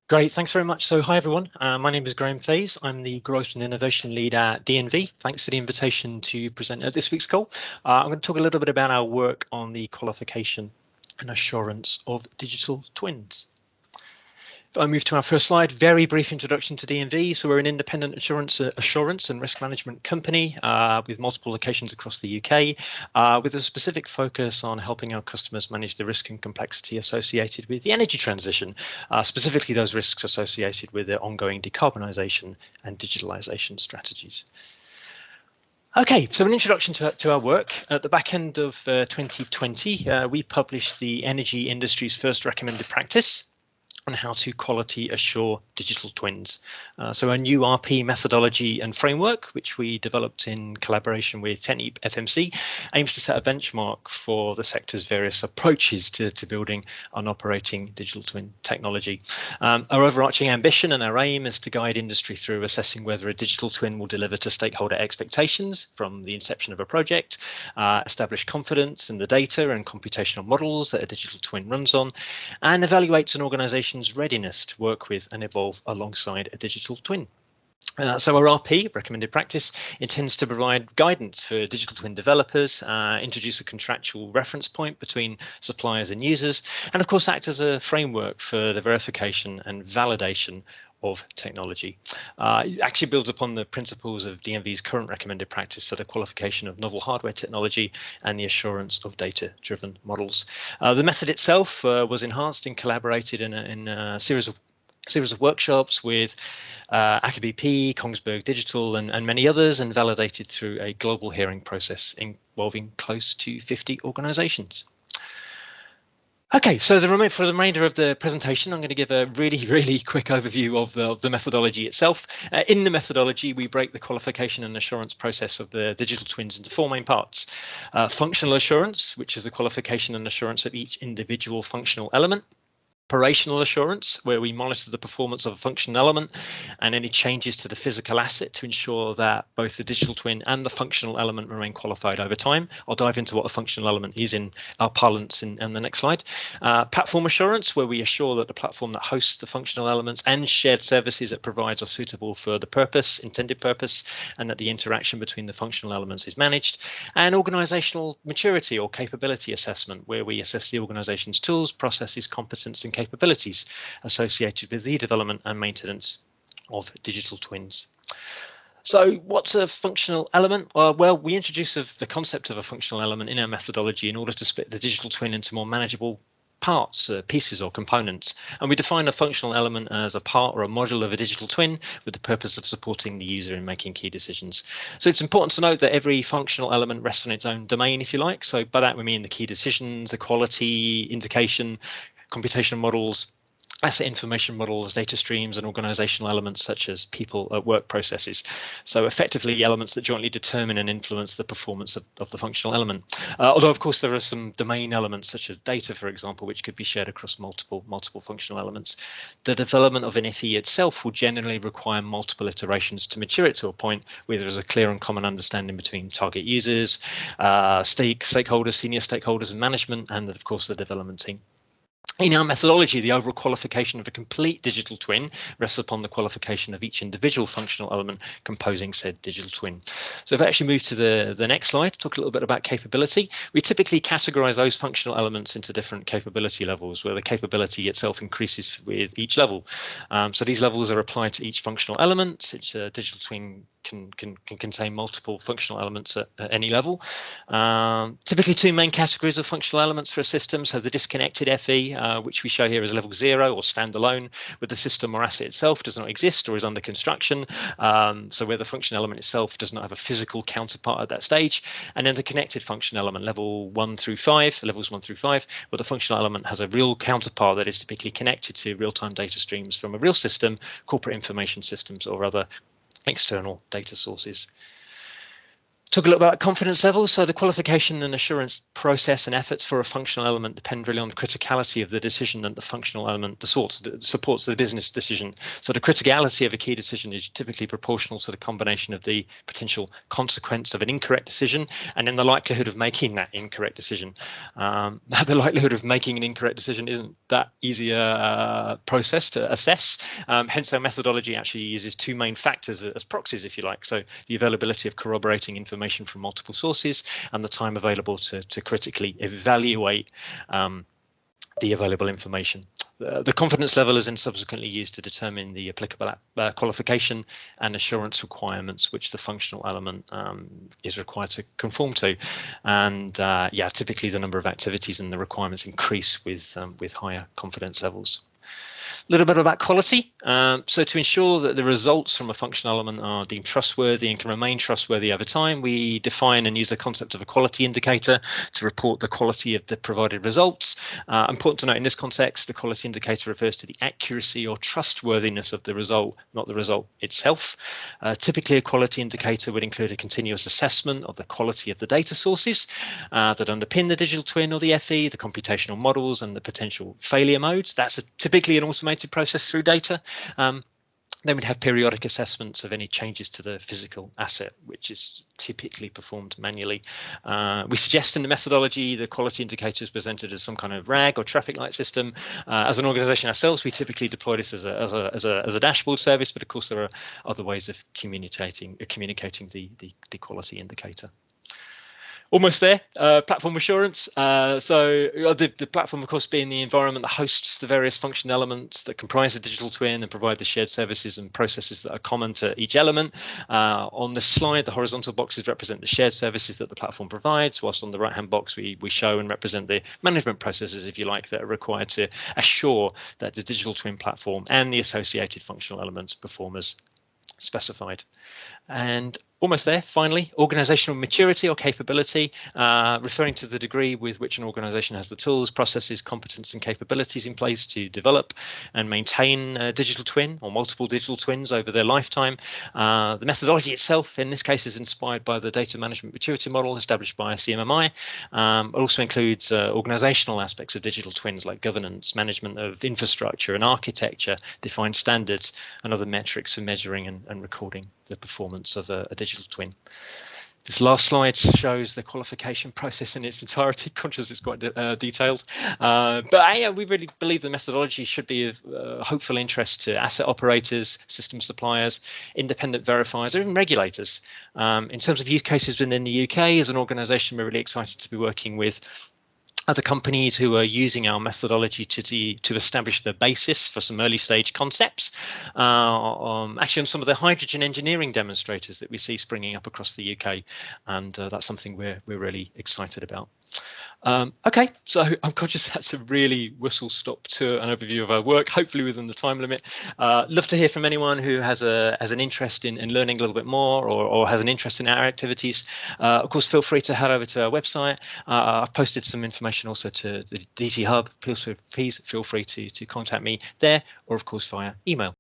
Great, thanks very much. So hi everyone, my name is Faiz. I'm the Growth and Innovation Lead at DNV. Thanks for the invitation to present at this week's call. I'm going to talk a little bit about our work on the qualification and assurance of digital twins. If I move to our first slide, very brief introduction to DNV. So we're an independent assurance and risk management company with multiple locations across the UK, with a specific focus on helping our customers manage the risk and complexity associated with the energy transition, specifically those risks associated with the ongoing decarbonisation and digitalisation strategies. Okay, so an introduction to our work. At the back end of 2020, we published the energy industry's first recommended practice on how to quality assure digital twins. So a new RP methodology and framework, which we developed in collaboration with Technip FMC, aims to set a benchmark for the sector's various approaches to building and operating digital twin technology. Our overarching ambition and our aim is to guide industry through assessing whether a digital twin will deliver to stakeholder expectations from the inception of a project, establish confidence in the data and computational models that a digital twin runs on, and evaluates an organization's readiness to work with and evolve alongside a digital twin. So our RP, recommended practice, intends to provide guidance for digital twin developers, introduce a contractual reference point between suppliers and users, and of course act as a framework for the verification and validation of technology. It actually builds upon the principles of DNV's current recommended practice for the qualification of novel hardware technology and the assurance of data-driven models. The method itself was enhanced and collaborated in a series of workshops with Aker BP, Kongsberg Digital, and many others, and validated through a global hearing process involving close to 50 organisations. Okay, so for the remainder of the presentation, I'm going to give a really quick overview of the methodology itself. In the methodology, we break the qualification and assurance process of the digital twins into four main parts. Functional assurance, which is the qualification and assurance of each individual functional element. Operational assurance, where we monitor the performance of a functional element and any changes to the physical asset to ensure that both the digital twin and the functional element remain qualified over time. I'll dive into what a functional element is in our parlance in the next slide. Platform assurance, where we assure that the platform that hosts the functional elements and shared services it provides are suitable for the intended purpose, and that the interaction between the functional elements is managed. And organizational maturity or capability assessment, where we assess the organization's tools, processes, competence, and capabilities associated with the development and maintenance of digital twins. So what's a functional element? Well, we introduce the concept of a functional element in our methodology in order to split the digital twin into more manageable parts, pieces or components, and we define a functional element as a part or a module of a digital twin with the purpose of supporting the user in making key decisions. So it's important to note that every functional element rests on its own domain, if you like. So by that we mean the key decisions, the quality indication, computational models, asset information models, data streams, and organizational elements such as people at work processes. So effectively elements that jointly determine and influence the performance of the functional element. Although of course there are some domain elements such as data, for example, which could be shared across multiple functional elements. The development of an FE itself will generally require multiple iterations to mature it to a point where there is a clear and common understanding between target users, stakeholders, senior stakeholders and management, and of course the development team. In our methodology, the overall qualification of a complete digital twin rests upon the qualification of each individual functional element composing said digital twin. So if I actually move to the next slide, talk a little bit about capability. We typically categorize those functional elements into different capability levels, where the capability itself increases with each level. So these levels are applied to each functional element. Each digital twin can contain multiple functional elements at any level. Typically two main categories of functional elements for a system. So the disconnected FE, which we show here as level 0 or standalone, where the system or asset itself does not exist or is under construction. So where the function element itself does not have a physical counterpart at that stage. And then the connected function element, levels 1 through 5, where the functional element has a real counterpart that is typically connected to real-time data streams from a real system, corporate information systems, or other external data sources. Talk a little about confidence levels. So the qualification and assurance process and efforts for a functional element depend really on the criticality of the decision and the functional element supports the business decision. So the criticality of a key decision is typically proportional to the combination of the potential consequence of an incorrect decision and then the likelihood of making that incorrect decision. The likelihood of making an incorrect decision isn't that easy a process to assess. Hence, our methodology actually uses two main factors as proxies, if you like. So the availability of corroborating information from multiple sources and the time available to critically evaluate the available information. The confidence level is then subsequently used to determine the applicable qualification and assurance requirements which the functional element is required to conform to. And yeah, typically the number of activities and the requirements increase with higher confidence levels. A little bit about quality. So to ensure that the results from a functional element are deemed trustworthy and can remain trustworthy over time, we define and use the concept of a quality indicator to report the quality of the provided results. Important to note in this context, the quality indicator refers to the accuracy or trustworthiness of the result, not the result itself. Typically, a quality indicator would include a continuous assessment of the quality of the data sources that underpin the digital twin or the FE, the computational models and the potential failure modes. That's typically an automated process through data. Then we'd have periodic assessments of any changes to the physical asset, which is typically performed manually. We suggest in the methodology the quality indicator is presented as some kind of RAG or traffic light system. As an organization ourselves, we typically deploy this as a dashboard service, but of course there are other ways of communicating the quality indicator. Almost there. Platform assurance. So the platform, of course, being the environment that hosts the various function elements that comprise the digital twin and provide the shared services and processes that are common to each element. On this slide, the horizontal boxes represent the shared services that the platform provides, whilst on the right-hand box, we show and represent the management processes, if you like, that are required to assure that the digital twin platform and the associated functional elements perform as specified. And almost there, finally, organizational maturity or capability, referring to the degree with which an organization has the tools, processes, competence and capabilities in place to develop and maintain a digital twin or multiple digital twins over their lifetime. The methodology itself, in this case, is inspired by the data management maturity model established by CMMI. It also includes organizational aspects of digital twins like governance, management of infrastructure and architecture, defined standards and other metrics for measuring and recording the performance of a digital twin. This last slide shows the qualification process in its entirety, conscious it's quite detailed. But yeah, we really believe the methodology should be of hopeful interest to asset operators, system suppliers, independent verifiers, or even regulators. In terms of use cases within the UK, as an organisation, we're really excited to be working with other companies who are using our methodology to establish the basis for some early stage concepts, actually on some of the hydrogen engineering demonstrators that we see springing up across the UK, and that's something we're really excited about. Okay, so I'm conscious that's a really whistle stop to an overview of our work, hopefully within the time limit. Love to hear from anyone who has an interest in learning a little bit more or has an interest in our activities. Of course, feel free to head over to our website. I've posted some information also to the DT Hub. Please feel free to contact me there, or of course via email.